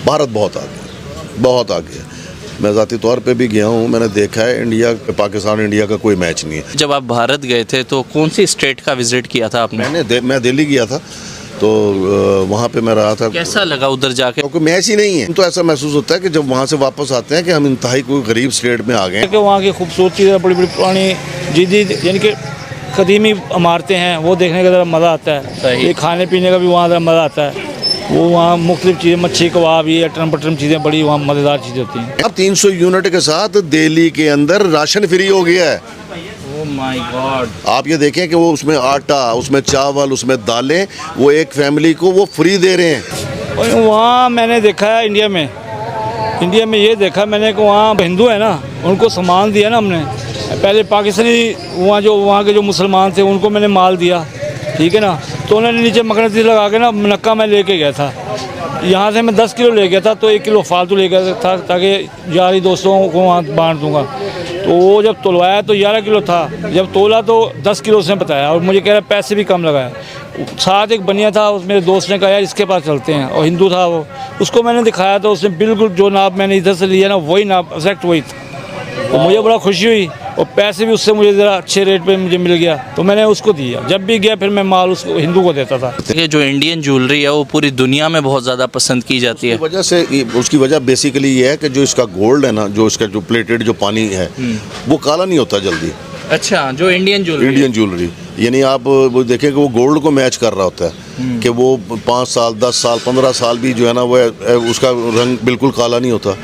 भारत बहुत आगे, बहुत आगे है। मैं ज़ाती तौर पे भी गया हूँ, मैंने देखा है इंडिया पाकिस्तान इंडिया का कोई मैच नहीं है। जब आप भारत गए थे तो कौन सी स्टेट का विजिट किया था आपने? मैं दिल्ली गया था, तो वहाँ पे मैं रहा था। कैसा लगा उधर जाके? कोई मैच ही नहीं है, तो ऐसा महसूस होता है कि जब वहाँ से वापस आते हैं कि हम इंतहाई कोई गरीब स्टेट में आ गए हैं। कि वहाँ की खूबसूरती बड़ी बड़ी पुरानी जदीद यानी कि कदीमी इमारतें हैं, वो देखने का ज़रा मज़ा आता है। सही। ये खाने पीने का भी वहाँ ज़रा मज़ा आता है। वो वहाँ मुख्तलिफ चीज़ें, मच्छी कबाब, ये अटरम पटरम चीज़ें, बड़ी वहाँ मज़ेदार चीज़ें होती हैं। अब 300 यूनिट के साथ दिल्ली के अंदर राशन फ्री हो गया है। Oh my God. आप ये देखें कि वो उसमें आटा, उसमें चावल, उसमें दालें, वो एक फैमिली को वो फ्री दे रहे हैं। और वहाँ मैंने देखा है इंडिया में ये देखा मैंने कि वहाँ हिंदू है ना, उनको सामान दिया ना हमने। पहले पाकिस्तानी वहाँ के जो मुसलमान थे उनको मैंने माल दिया, ठीक है ना, तो उन्होंने नीचे मकनती लगा के ना मनक्का में लेके गया था। यहाँ से मैं 10 किलो ले गया था, तो 1 किलो फालतू ले गया था ताकि यारी दोस्तों को वहाँ बांट दूँगा। तो वो जब तोलवाया तो 11 किलो था, जब तोला तो 10 किलो उसने बताया, और मुझे कह रहा पैसे भी कम लगाया। साथ एक बनिया था, उस मेरे दोस्त ने कहा यार इसके पास चलते हैं, और हिंदू था वो, उसको मैंने दिखाया तो उसने बिल्कुल जो नाप मैंने इधर से लिया ना, वही नाप एग्जैक्ट वही था। तो मुझे बड़ा खुशी हुई, और पैसे भी उससे मुझे ज़रा अच्छे रेट पे मुझे मिल गया, तो मैंने उसको दिया। जब भी गया फिर मैं माल उस हिंदू को देता था। ये जो इंडियन ज्वेलरी है वो पूरी दुनिया में बहुत ज़्यादा पसंद की जाती है। उसकी वजह बेसिकली ये है कि जो इसका गोल्ड है ना, जो इसका जो प्लेटेड जो पानी है, वो काला नहीं होता जल्दी। अच्छा, जो इंडियन ज्वेलरी यानी आप वो देखें कि वो गोल्ड को मैच कर रहा होता है, कि वो 5 साल 10 साल 15 साल भी जो है ना, वो उसका रंग बिल्कुल काला नहीं होता।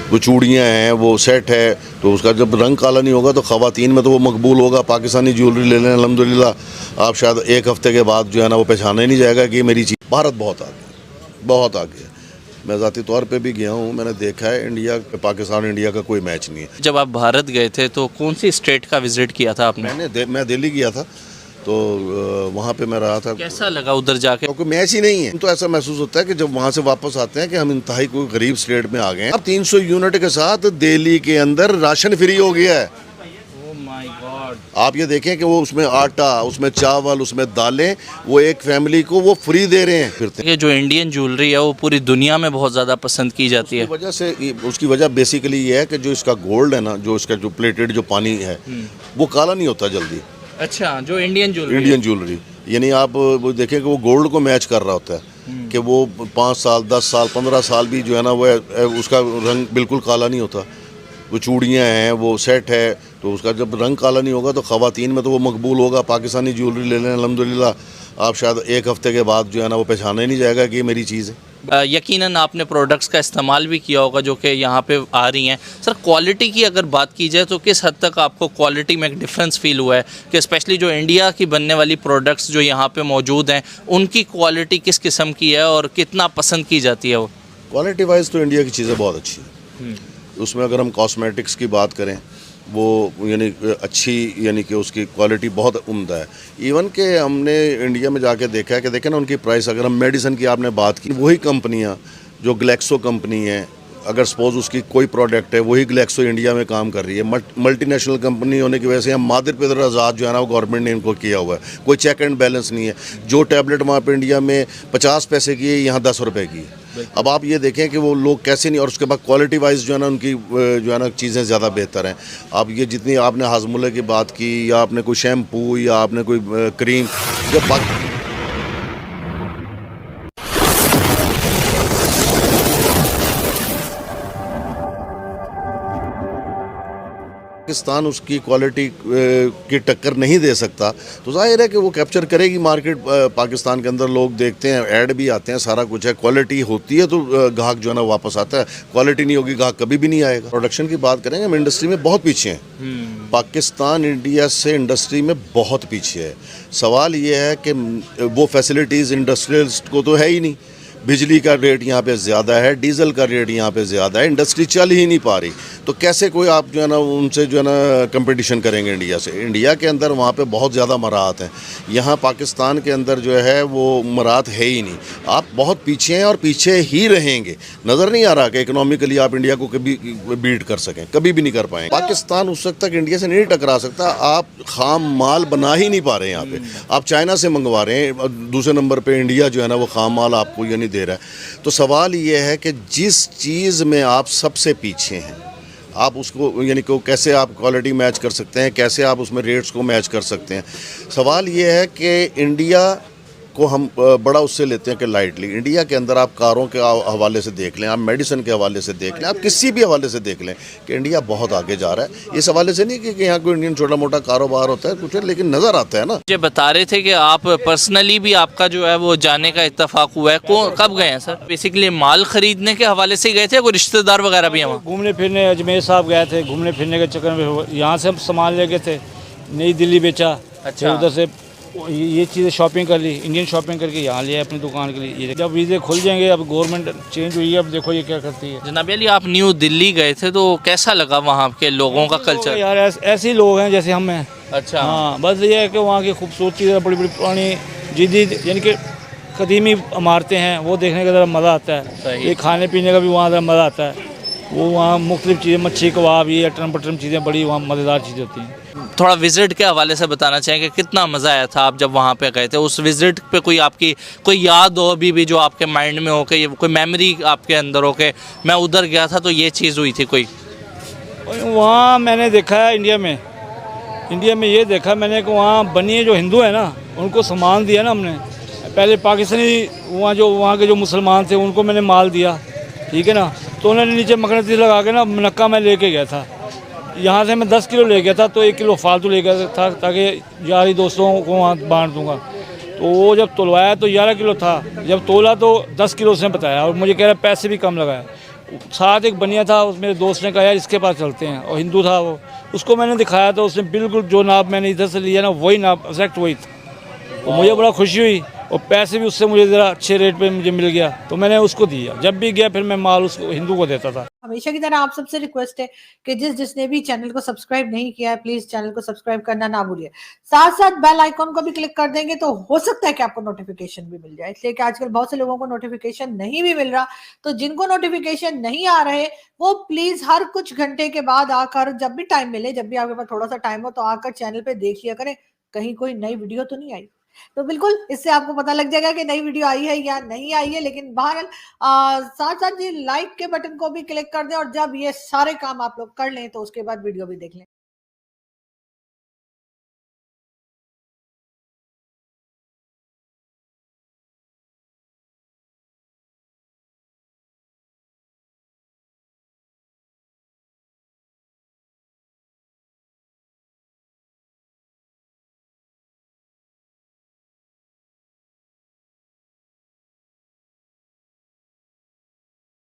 वो चूड़ियाँ हैं, वो सेट है, तो उसका जब रंग काला नहीं होगा तो ख़वातीन में तो वो मकबूल होगा। पाकिस्तानी ज्वेलरी ले लें, अल्हम्दुलिल्लाह आप शायद एक हफ़्ते के बाद जो है ना वो पहचाना ही नहीं जाएगा कि ये मेरी चीज़। भारत बहुत आगे, बहुत आगे है। मैं ज़ाती तौर पे भी गया हूँ, मैंने देखा है इंडिया पाकिस्तान इंडिया का कोई मैच नहीं है। जब आप भारत गए थे तो कौन सी स्टेट का विजिट किया था आपने? मैं दिल्ली गया था, तो वहाँ पे मैं रहा था। कैसा लगा उधर जाके? कोई मैच ही नहीं है, तो ऐसा महसूस होता है कि जब वहाँ से वापस आते हैं कि हम इंतहाई कोई गरीब स्टेट में आ गए हैं। अब 300 यूनिट के साथ दिल्ली के अंदर राशन फ्री हो गया है। Oh my God. आप ये देखें कि वो उसमें आटा, उसमें चावल, उसमें दालें, वो एक फैमिली को वो फ्री दे रहे हैं। फिर ये जो इंडियन ज्वेलरी है वो पूरी दुनिया में बहुत ज़्यादा पसंद की जाती है। उसकी वजह बेसिकली ये है कि जो इसका गोल्ड है ना, जो इसका जो प्लेटेड जो पानी है, वो काला नहीं होता जल्दी। अच्छा, जो इंडियन ज्वेलरी यानी आप वो देखें कि वो गोल्ड को मैच कर रहा होता है, कि वो 5 साल 10 साल 15 साल भी जो है ना वो उसका रंग बिल्कुल काला नहीं होता। वो चूड़ियाँ हैं, वो सेट है, तो उसका जब रंग काला नहीं होगा तो ख़वातीन में तो वो मकबूल होगा। पाकिस्तानी ज्वेलरी ले लें, अल्हम्दुलिल्लाह आप शायद एक हफ़्ते के बाद जो है ना वो पहचाना ही नहीं जाएगा कि ये मेरी चीज़ है। यकीनन आपने प्रोडक्ट्स का इस्तेमाल भी किया होगा जो कि यहाँ पे आ रही हैं। सर, क्वालिटी की अगर बात की जाए तो किस हद तक आपको क्वालिटी में एक डिफरेंस फील हुआ है कि स्पेशली जो इंडिया की बनने वाली प्रोडक्ट्स जो यहाँ पे मौजूद हैं उनकी क्वालिटी किस किस्म की है और कितना पसंद की जाती है? वो क्वालिटी वाइज तो इंडिया की चीज़ें बहुत अच्छी हैं। उसमें अगर हम कॉस्मेटिक्स की बात करें, वो यानी अच्छी, यानी कि उसकी क्वालिटी बहुत उम्दा है। इवन के हमने इंडिया में जाके देखा है कि देखें ना उनकी प्राइस, अगर हम मेडिसिन की आपने बात की, वही कंपनियां जो ग्लेक्सो कंपनी है, अगर सपोज उसकी कोई प्रोडक्ट है, वही ग्लेक्सो इंडिया में काम कर रही है। मल्टीनेशनल कंपनी होने की वजह से हम मादिर पेदर आज़ाद जो है ना वो गवर्नमेंट ने इनको किया हुआ है, कोई चेक एंड बैलेंस नहीं है। जो टैबलेट वहाँ पर इंडिया में 50 पैसे की है, यहाँ 10 रुपये की है। अब आप ये देखें कि वो लोग कैसे नहीं, और उसके बाद क्वालिटी वाइज जो है ना उनकी जो है ना चीज़ें ज़्यादा बेहतर हैं। आप ये जितनी आपने हाजमुल्ला की बात की, या आपने कोई शैम्पू, या आपने कोई क्रीम, जब पाकिस्तान उसकी क्वालिटी की टक्कर नहीं दे सकता, तो जाहिर है कि वो कैप्चर करेगी मार्केट। पाकिस्तान के अंदर लोग देखते हैं, ऐड भी आते हैं, सारा कुछ है। क्वालिटी होती है तो ग्राहक जो है ना वापस आता है, क्वालिटी नहीं होगी ग्राहक कभी भी नहीं आएगा। प्रोडक्शन की बात करेंगे, हम इंडस्ट्री में बहुत पीछे हैं। पाकिस्तान इंडिया से इंडस्ट्री में बहुत पीछे है। सवाल ये है कि वो फैसिलिटीज़ इंडस्ट्रियलिस्ट को तो है ही नहीं। बिजली का रेट यहाँ पे ज़्यादा है, डीजल का रेट यहाँ पे ज़्यादा है, इंडस्ट्री चल ही नहीं पा रही। तो कैसे कोई आप जो है ना उनसे जो है ना कंपटीशन करेंगे इंडिया से। इंडिया के अंदर वहाँ पे बहुत ज़्यादा मराहत हैं, यहाँ पाकिस्तान के अंदर जो है वो मराहत है ही नहीं। आप बहुत पीछे हैं और पीछे ही रहेंगे। नज़र नहीं आ रहा कि इकोनॉमिकली आप इंडिया को कभी बीट कर सकें, कभी भी नहीं कर पाएंगे। पाकिस्तान उस वक्त तक इंडिया से नहीं टकरा सकता। आप खाम माल बना ही नहीं पा रहे हैं यहाँ पे, आप चाइना से मंगवा रहे हैं, दूसरे नंबर पे इंडिया जो है ना वो खाम माल आपको ये नहीं दे रहा है। तो सवाल ये है कि जिस चीज़ में आप सबसे पीछे हैं, आप उसको यानी कि कैसे आप क्वालिटी मैच कर सकते हैं, कैसे आप उसमें रेट्स को मैच कर सकते हैं। सवाल ये है कि इंडिया को हम बड़ा उससे लेते हैं कि लाइटली। इंडिया के अंदर आप कारों के हवाले से देख लें, आप मेडिसिन के हवाले से देख लें, आप किसी भी हवाले से देख लें कि इंडिया बहुत आगे जा रहा है। इस हवाले से नहीं कि यहाँ कोई इंडियन छोटा मोटा कारोबार होता है कुछ है, लेकिन नज़र आता है ना। मुझे बता रहे थे कि आप पर्सनली भी आपका जो है वो जाने का इत्तेफाक हुआ है। कब गए हैं सर? बेसिकली माल खरीदने के हवाले से गए थे, कोई रिश्तेदार वगैरह भी हैं वहाँ? घूमने फिरने अजमेर साहब गए थे, घूमने फिरने के चक्कर में यहाँ से हम सामान ले गए थे, नई दिल्ली बेचा। अच्छा। उधर से ये चीज़ें शॉपिंग कर ली, इंडियन शॉपिंग करके यहाँ लिया अपनी दुकान के लिए। ये जब वीज़े खुल जाएंगे, अब गवर्नमेंट चेंज हुई है, अब देखो ये क्या करती है। जनाब अली, आप न्यू दिल्ली गए थे तो कैसा लगा वहाँ के लोगों का कल्चर? यार ऐसे ही लोग हैं जैसे हम हैं। अच्छा। हाँ, बस ये है कि वहाँ की खूबसूरती है, बड़ी बड़ी पुरानी जदीद यानी कि कदीमी इमारतें हैं, वो देखने का ज़रा मज़ा आता है। सही। ये खाने पीने का भी वहाँ ज़रा मज़ा आता है। वो वहाँ मुख्तलिफ चीज़ें, मच्छी कबाब, ये अटरम पटरम चीज़ें, बड़ी वहाँ मज़ेदार चीज़ें होती हैं। थोड़ा विजिट के हवाले से बताना चाहेंगे, कितना मज़ा आया था आप जब वहाँ पे गए थे? उस विजिट पे कोई आपकी कोई याद हो अभी भी जो आपके माइंड में हो के, ये कोई मेमोरी आपके अंदर हो के मैं उधर गया था तो ये चीज़ हुई थी कोई? वहाँ मैंने देखा है इंडिया में ये देखा मैंने कि वहाँ बनिए जो हिंदू है ना, उनको सामान दिया ना हमने। पहले पाकिस्तानी वहाँ के जो मुसलमान थे उनको मैंने माल दिया, ठीक है ना। तो उन्होंने नीचे मकनतीस लगा के ना मनक्का मैं लेके गया था। यहाँ से मैं 10 किलो ले गया था, तो 1 किलो फालतू ले गया था ताकि यारी दोस्तों को वहाँ बांट दूँगा। तो वो जब तोलवाया तो 11 किलो था, जब तोला तो 10 किलो उसने बताया, और मुझे कह रहा पैसे भी कम लगाया। साथ एक बनिया था, उस मेरे दोस्त ने कहा यार इसके पास चलते हैं, और हिंदू था वो। उसको मैंने दिखाया तो उसने बिल्कुल जो नाप मैंने इधर से लिया ना, वही नाप एग्जैक्ट वही था। तो मुझे बड़ा खुशी हुई, और पैसे भी उससे मुझे ज़रा अच्छे रेट पे मुझे मिल गया, तो मैंने उसको दिया। जब भी गया फिर मैं माल उसको हिंदू को देता था। हमेशा की तरह आप सबसे रिक्वेस्ट है कि जिसने भी चैनल को सब्सक्राइब नहीं किया है, प्लीज चैनल को सब्सक्राइब करना ना भूलिए। साथ साथ बेल आइकॉन को भी क्लिक कर देंगे तो हो सकता है कि आपको नोटिफिकेशन भी मिल जाए, इसलिए कि आजकल बहुत से लोगों को नोटिफिकेशन नहीं भी मिल रहा। तो जिनको नोटिफिकेशन नहीं आ रहे वो प्लीज हर कुछ घंटे के बाद आकर, जब भी टाइम मिले, जब भी आपके पास थोड़ा सा टाइम हो, तो आकर चैनल पे देख लिया करें कहीं कोई नई वीडियो तो नहीं आई। तो बिल्कुल इससे आपको पता लग जाएगा कि नई वीडियो आई है या नहीं आई है। लेकिन बहरहाल साथ साथ ये लाइक के बटन को भी क्लिक कर दें, और जब ये सारे काम आप लोग कर लें तो उसके बाद वीडियो भी देख लें।